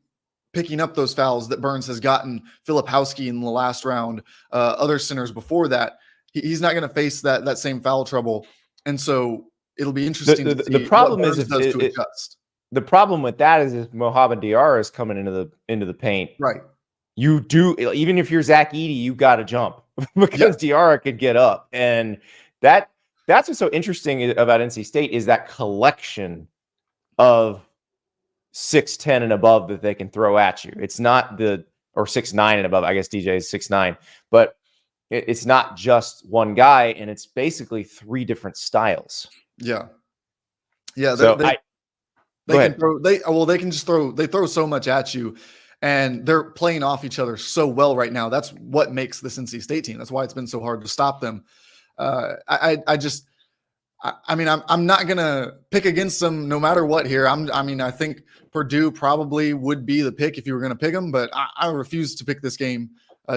picking up those fouls that Burns has gotten. Filipowski in the last round, other centers before that, he's not going to face that same foul trouble. And so it'll be interesting to see the problem what is Burns does to adjust. The problem with that is if Mohamed Diarra is coming into the paint, Right? You do, even if you're Zach Edey, you got to jump because Diarra could get up, and that's what's so interesting about NC State is that collection of 6'10" and above that they can throw at you. It's not or 6'9" and above. I guess DJ is 6'9", but it's not just one guy, and it's basically three different styles. Yeah. So they can just throw. They throw so much at you, and they're playing off each other so well right now. That's what makes this NC State team. That's why it's been so hard to stop them. I'm not gonna pick against them no matter what here. I think Purdue probably would be the pick if you were gonna pick them, but I refuse to pick this game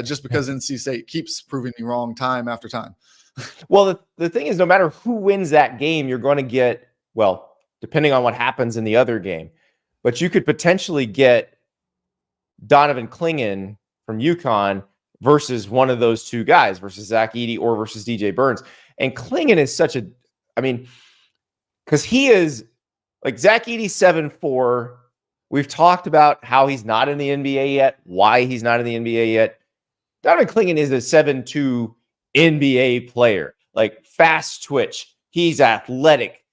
just because NC State keeps proving me wrong time after time. Well, the thing is, no matter who wins that game, you're going to get, well, depending on what happens in the other game, but you could potentially get Donovan Clingan from UConn versus one of those two guys, versus Zach Edey or versus DJ Burns. And Clingan is because he is like Zach Edey's 7'4". We've talked about how he's not in the NBA yet, why he's not in the NBA yet. Donovan Clingan is a 7'2" NBA player, like fast twitch. He's athletic.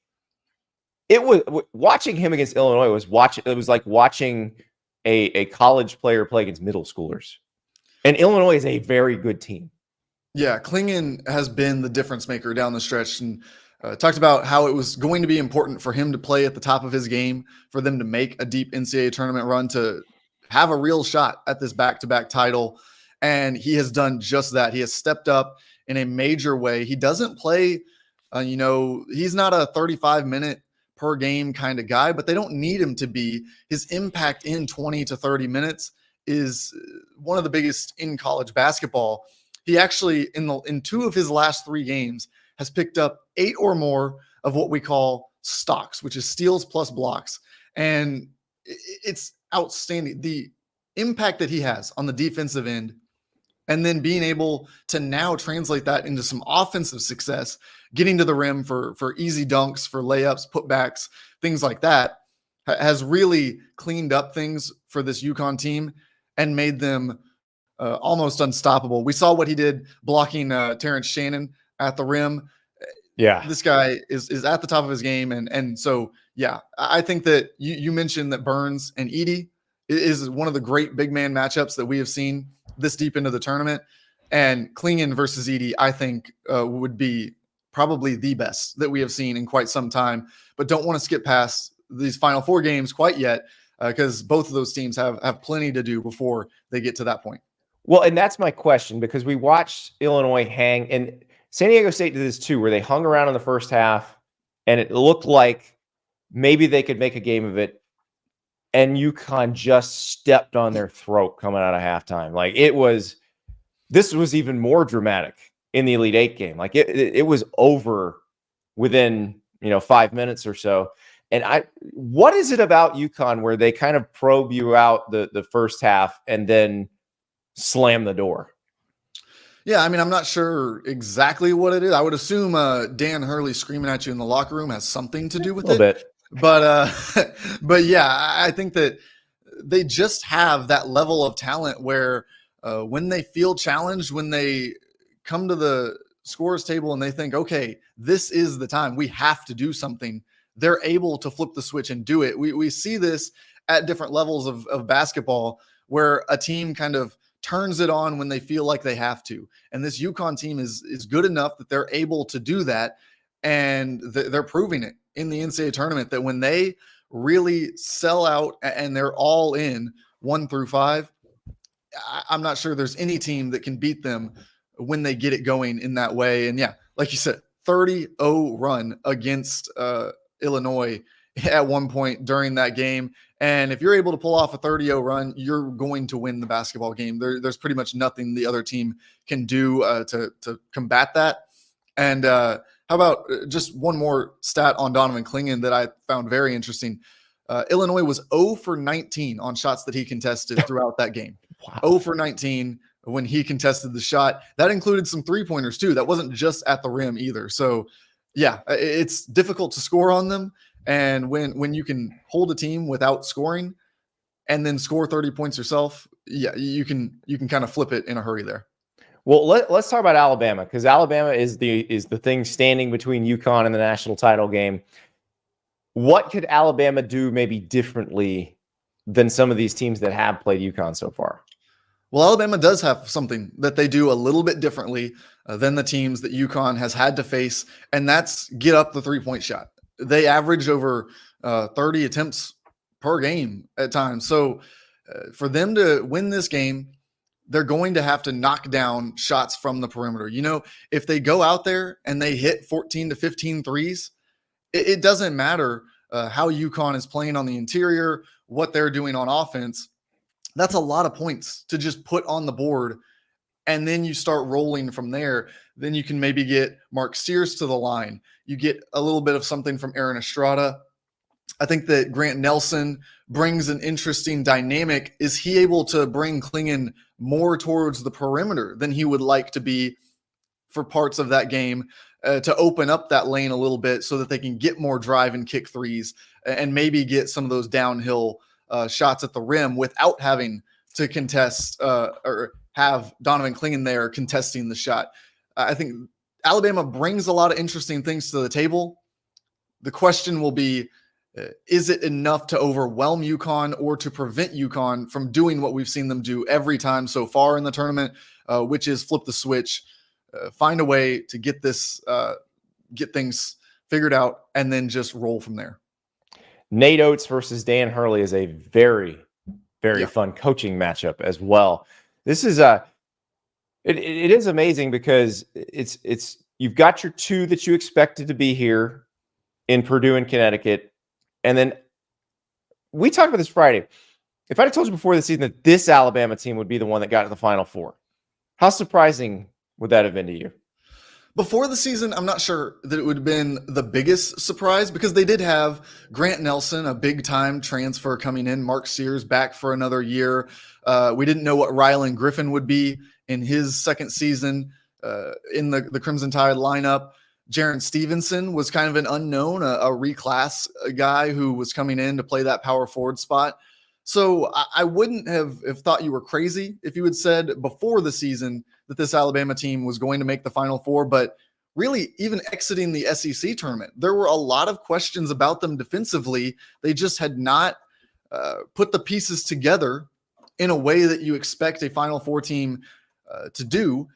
It was watching him against Illinois it was like watching a college player play against middle schoolers. And Illinois is a very good team. Yeah, Clingan has been the difference maker down the stretch, and talked about how it was going to be important for him to play at the top of his game, for them to make a deep NCAA tournament run, to have a real shot at this back-to-back title. And he has done just that. He has stepped up in a major way. He doesn't play, he's not a 35-minute per game kind of guy, but they don't need him to be. His impact in 20 to 30 minutes is one of the biggest in college basketball. He actually, in 2 of his last 3 games, has picked up 8 or more of what we call stocks, which is steals plus blocks. And it's outstanding. The impact that he has on the defensive end, and then being able to now translate that into some offensive success, getting to the rim for easy dunks, for layups, putbacks, things like that, has really cleaned up things for this UConn team and made them almost unstoppable. We saw what he did blocking Terrence Shannon at the rim. Yeah. This guy is at the top of his game. And so, yeah, I think that you mentioned that Burns and Edey is one of the great big man matchups that we have seen this deep into the tournament. And Clingan versus Edey, I think, would be probably the best that we have seen in quite some time. But don't want to skip past these final 4 games quite yet, because both of those teams have plenty to do before they get to that point. Well, and that's my question, because we watched Illinois hang, and San Diego State did this too, where they hung around in the first half, and it looked like maybe they could make a game of it, and UConn just stepped on their throat coming out of halftime. Like, this was even more dramatic in the Elite Eight game. Like, it was over within 5 minutes or so. And what is it about UConn where they kind of probe you out the first half and then slam the door? Yeah, I mean, I'm not sure exactly what it is. I would assume Dan Hurley screaming at you in the locker room has something to do with it. A little bit. But yeah, I think that they just have that level of talent where when they feel challenged, when they come to the scorer's table and they think, okay, this is the time, we have to do something, they're able to flip the switch and do it. We see this at different levels of basketball, where a team kind of turns it on when they feel like they have to. And this UConn team is good enough that they're able to do that. And they're proving it in the NCAA tournament, that when they really sell out and they're all in 1 through 5, I'm not sure there's any team that can beat them when they get it going in that way. And yeah, like you said, 30-0 run against Illinois at one point during that game. And if you're able to pull off a 30-0 run, you're going to win the basketball game. There's pretty much nothing the other team can do to combat that. And how about just one more stat on Donovan Clingan that I found very interesting. Illinois was 0 for 19 on shots that he contested throughout that game. Wow. 0 for 19 when he contested the shot. That included some 3-pointers too. That wasn't just at the rim either. So yeah, it's difficult to score on them. And when you can hold a team without scoring and then score 30 points yourself, yeah, you can kind of flip it in a hurry there. Well, let's talk about Alabama, because Alabama is the thing standing between UConn and the national title game. What could Alabama do maybe differently than some of these teams that have played UConn so far? Well, Alabama does have something that they do a little bit differently than the teams that UConn has had to face, and that's get up the 3-point shot. They average over 30 attempts per game at times. So for them to win this game, they're going to have to knock down shots from the perimeter. If they go out there and they hit 14 to 15 threes, it doesn't matter how UConn is playing on the interior, what they're doing on offense. That's a lot of points to just put on the board. And then you start rolling from there. Then you can maybe get Mark Sears to the line. You get a little bit of something from Aaron Estrada. I think that Grant Nelson brings an interesting dynamic. Is he able to bring Clingan more towards the perimeter than he would like to be for parts of that game, to open up that lane a little bit so that they can get more drive and kick threes and maybe get some of those downhill shots at the rim without having to contest or have Donovan Clingan there contesting the shot. I think Alabama brings a lot of interesting things to the table. The question will be, is it enough to overwhelm UConn or to prevent UConn from doing what we've seen them do every time so far in the tournament, which is flip the switch, find a way to get things figured out, and then just roll from there. Nate Oates versus Dan Hurley is a very, very fun coaching matchup as well. This is it is amazing because it's you've got your two that you expected to be here in Purdue and Connecticut, and then we talked about this Friday. If I'd have told you before the season that this Alabama team would be the one that got to the Final Four, how surprising would that have been to you? Before the season, I'm not sure that it would have been the biggest surprise because they did have Grant Nelson, a big-time transfer coming in, Mark Sears back for another year. We didn't know what Rylan Griffin would be in his second season in the Crimson Tide lineup. Jaron Stevenson was kind of an unknown, a reclass guy who was coming in to play that power forward spot. So I wouldn't have thought you were crazy if you had said before the season that this Alabama team was going to make the Final Four. But really, even exiting the SEC tournament, there were a lot of questions about them defensively. They just had not put the pieces together in a way that you expect a Final Four team to do.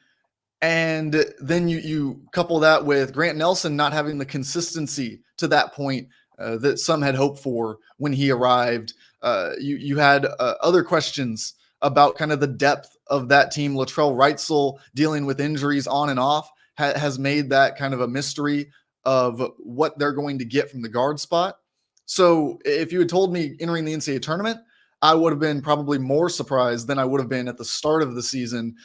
And then you couple that with Grant Nelson not having the consistency to that point that some had hoped for when he arrived. You had other questions about kind of the depth of that team. Latrell Wrightsell dealing with injuries on and off has made that kind of a mystery of what they're going to get from the guard spot. So if you had told me entering the NCAA tournament, I would have been probably more surprised than I would have been at the start of the season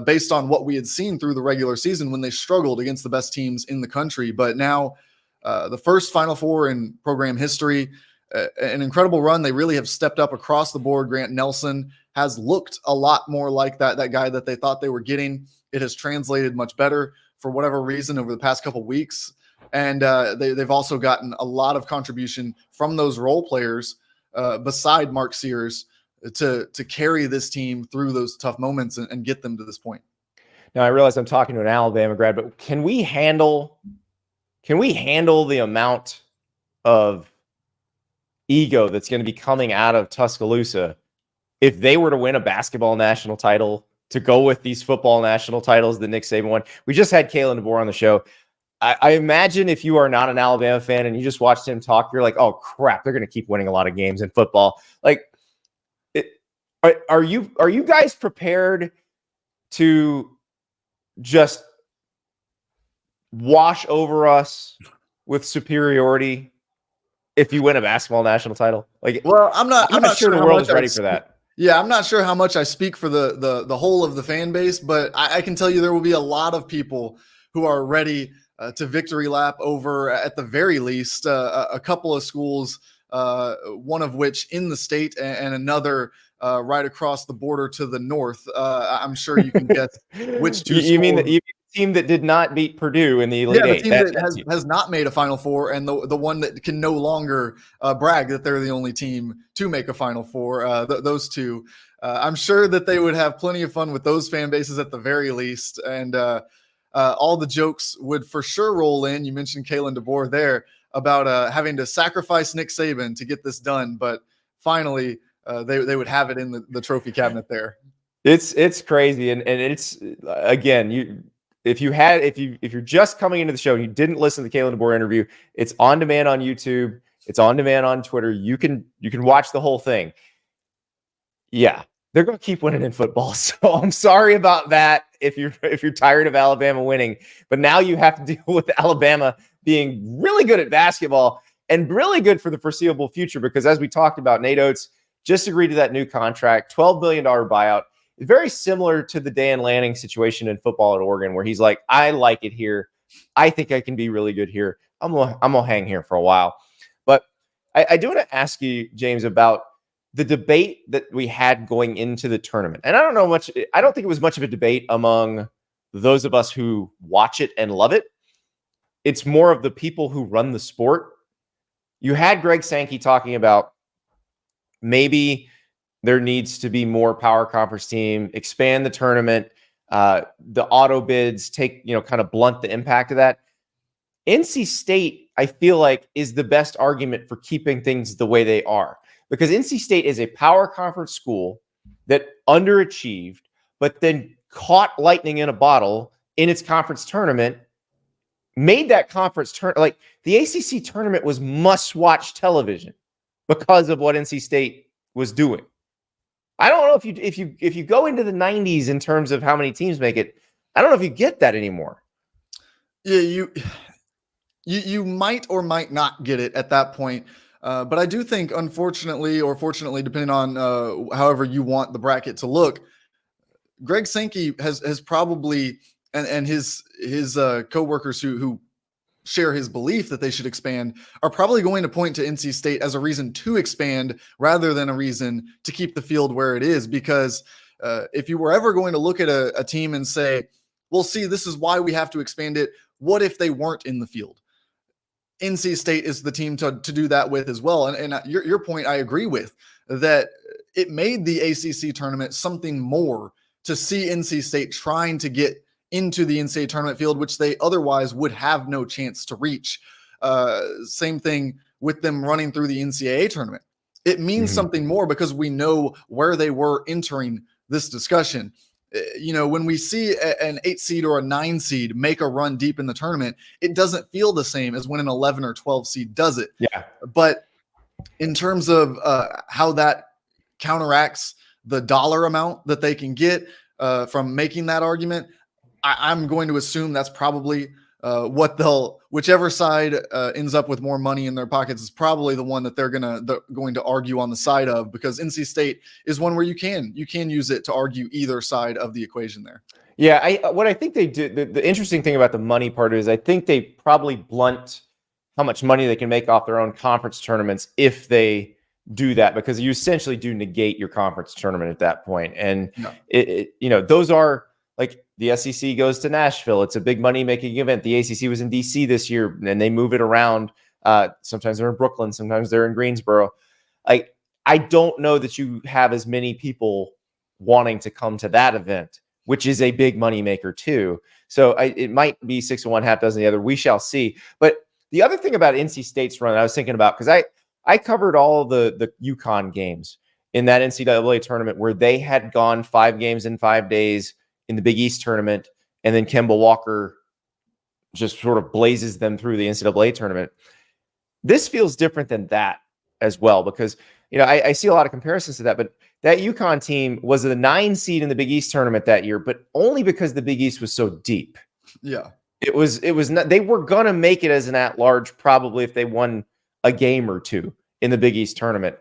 based on what we had seen through the regular season when they struggled against the best teams in the country. But now the first Final Four in program history, an incredible run. They really have stepped up across the board. Grant Nelson has looked a lot more like that guy that they thought they were getting. It has translated much better for whatever reason over the past couple of weeks. And they've also gotten a lot of contribution from those role players beside Mark Sears to carry this team through those tough moments and get them to this point. Now I realize I'm talking to an Alabama grad, but can we handle the amount of ego that's going to be coming out of Tuscaloosa if they were to win a basketball national title to go with these football national titles that Nick Saban won? We just had Kalen DeBoer on the show. I imagine if you are not an Alabama fan and you just watched him talk, you're like, oh crap, they're going to keep winning a lot of games in football. Like, are you guys prepared to just wash over us with superiority if you win a basketball national title? Like, well, I'm not sure the world is ready for that. Yeah, I'm not sure how much I speak for the whole of the fan base, but I can tell you there will be a lot of people who are ready to victory lap over, at the very least, a couple of schools, one of which in the state and another right across the border to the north. I'm sure you can guess which two. You mean the team that did not beat Purdue in the Elite Eight? The team that has not made a Final Four, and the one that can no longer brag that they're the only team to make a Final Four. Those two. I'm sure that they would have plenty of fun with those fan bases at the very least, and all the jokes would for sure roll in. You mentioned Kalen DeBoer there about having to sacrifice Nick Saban to get this done, but finally they would have it in the trophy cabinet there. It's crazy, and it's again, if you're just coming into the show and you didn't listen to the Kalen DeBoer interview, it's on demand on YouTube, it's on demand on Twitter. You can watch the whole thing. Yeah, they're going to keep winning in football. So I'm sorry about that if you're tired of Alabama winning, but now you have to deal with Alabama being really good at basketball and really good for the foreseeable future, because as we talked about, Nate Oates just agreed to that new contract, $12 billion buyout. It's very similar to the Dan Lanning situation in football at Oregon, where he's like, I like it here. I think I can be really good here. I'm gonna hang here for a while. But I do want to ask you, James, about the debate that we had going into the tournament. And I don't think it was much of a debate among those of us who watch it and love it. It's more of the people who run the sport. You had Greg Sankey talking about maybe there needs to be more power conference team, expand the tournament, the auto bids kind of blunt the impact of that. NC State, I feel like, is the best argument for keeping things the way they are, because NC State is a power conference school that underachieved, but then caught lightning in a bottle in its conference tournament, made that conference like the ACC tournament was must-watch television because of what NC State was doing. I don't know if you go into the 90s in terms of how many teams make it. I don't know if you get that anymore. Yeah, you might or might not get it at that point. But I do think, unfortunately or fortunately, depending on however you want the bracket to look, Greg Sankey has probably and his coworkers who share his belief that they should expand are probably going to point to NC State as a reason to expand rather than a reason to keep the field where it is. Because if you were ever going to look at a team and say, well, see, this is why we have to expand it, what if they weren't in the field? NC State is the team to do that with as well. And your point, I agree with, that it made the ACC tournament something more to see NC State trying to get into the NCAA tournament field, which they otherwise would have no chance to reach. Same thing with them running through the NCAA tournament. It means something more because we know where they were entering this discussion. When we see an 8 seed or a 9 seed make a run deep in the tournament, it doesn't feel the same as when an 11 or 12 seed does it. Yeah. But in terms of how that counteracts the dollar amount that they can get from making that argument, I'm going to assume that's probably whichever side ends up with more money in their pockets is probably the one that they're going to argue on the side of, because NC State is one where you can use it to argue either side of the equation there. Yeah, what I think they do, the interesting thing about the money part is I think they probably blunt how much money they can make off their own conference tournaments if they do that, because you essentially do negate your conference tournament at that point. And those are like the SEC goes to Nashville. It's a big money making event. The ACC was in DC this year and they move it around. Sometimes they're in Brooklyn, sometimes they're in Greensboro. I don't know that you have as many people wanting to come to that event, which is a big money maker too. So it might be 6 of one, half dozen of the other. We shall see. But the other thing about NC State's run, I was thinking about, because I covered all the UConn games in that NCAA tournament where they had gone 5 games in 5 days in the Big East tournament, and then Kemba Walker just sort of blazes them through the NCAA tournament. This feels different than that as well, because I see a lot of comparisons to that, but that UConn team was the 9 seed in the Big East tournament that year, but only because the Big East was so deep. Yeah. It was not, they were going to make it as an at-large probably if they won a game or two in the Big East tournament.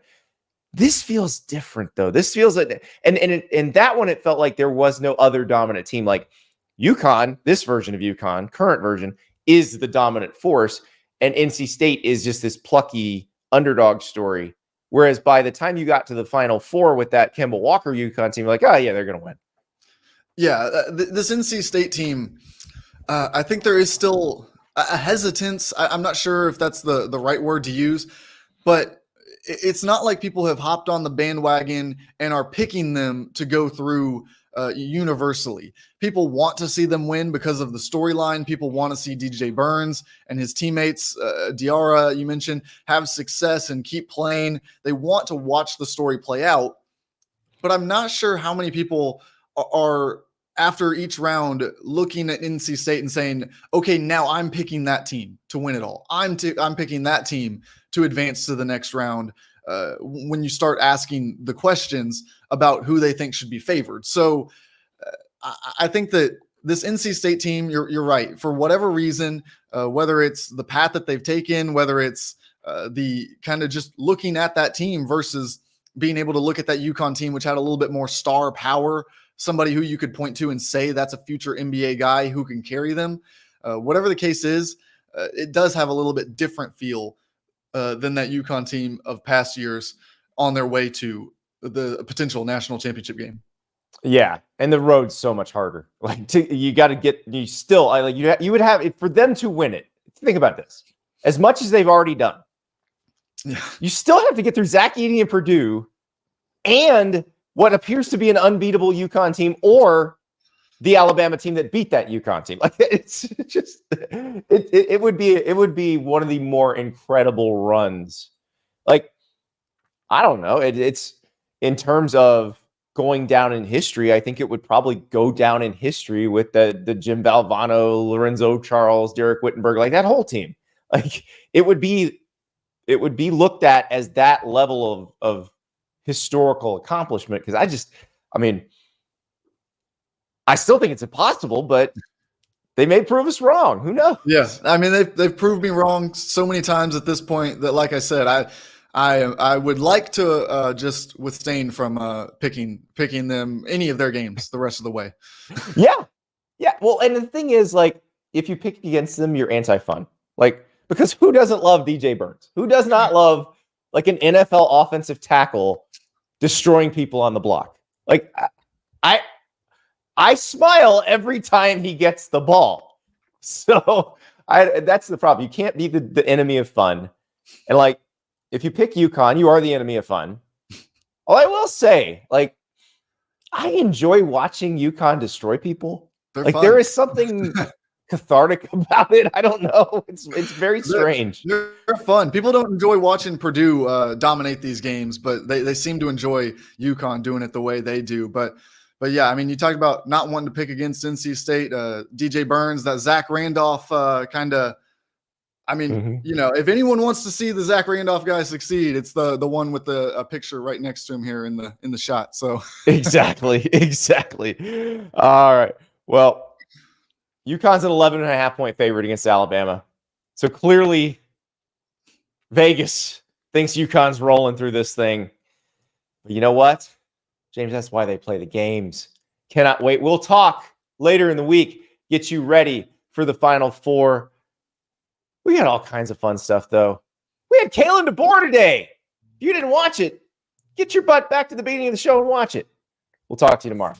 This feels different though. This feels like, and that one, it felt like there was no other dominant team. Like UConn, this version of UConn, current version, is the dominant force, and NC State is just this plucky underdog story. Whereas by the time you got to the Final Four with that Kemba Walker UConn team, you're like, oh yeah, they're going to win. Yeah, this NC State team, I think there is still a hesitance. I'm not sure if that's the right word to use, but it's not like people have hopped on the bandwagon and are picking them to go through universally. People want to see them win because of the storyline. People want to see DJ Burns and his teammates, Diarra, you mentioned, have success and keep playing. They want to watch the story play out. But I'm not sure how many people are after each round looking at NC State and saying, okay, now I'm picking that team to win it all. I'm picking that team to advance to the next round when you start asking the questions about who they think should be favored. So I think that this NC State team, you're right. For whatever reason, whether it's the path that they've taken, whether it's the kind of just looking at that team versus being able to look at that UConn team, which had a little bit more star power, somebody who you could point to and say that's a future NBA guy who can carry them. Whatever the case is, it does have a little bit different feel than that UConn team of past years on their way to the potential national championship game. Yeah, and the road's so much harder. Like you got to get you would have for them to win it. Think about this: as much as they've already done, you still have to get through Zach Edey and Purdue, and what appears to be an unbeatable UConn team, or the Alabama team that beat that UConn team. Like it's just it would be one of the more incredible runs. Like I don't know, it's in terms of going down in history. I think it would probably go down in history with the Jim Valvano, Lorenzo Charles, Derek Whittenberg, like that whole team. Like it would be looked at as that level of historical accomplishment because I still think it's impossible, but they may prove us wrong. Who knows? Yeah, I mean they've proved me wrong so many times at this point that, like I said, I would like to just withstand from picking them any of their games the rest of the way. Yeah. Well, and the thing is, like, if you pick against them, you're anti-fun. Like, because who doesn't love DJ Burns? Who does not love like an NFL offensive tackle destroying people on the block? Like, I smile every time he gets the ball. So that's the problem. You can't be the enemy of fun. And like, if you pick UConn, you are the enemy of fun. All I will say, like, I enjoy watching UConn destroy people. They're like fun. There is something cathartic about it. I don't know. It's very strange. They're fun. People don't enjoy watching Purdue dominate these games, but they seem to enjoy UConn doing it the way they do. But yeah, I mean, you talked about not wanting to pick against NC State. DJ Burns, that Zach Randolph kind of. I mean, you know, if anyone wants to see the Zach Randolph guy succeed, it's the one with a picture right next to him here in the shot. So exactly. All right. Well, UConn's an 11.5-point favorite against Alabama. So clearly Vegas thinks UConn's rolling through this thing. But you know what, James, that's why they play the games. Cannot wait. We'll talk later in the week, get you ready for the Final Four. We had all kinds of fun stuff, though. We had Kalen DeBoer today. If you didn't watch it, get your butt back to the beginning of the show and watch it. We'll talk to you tomorrow.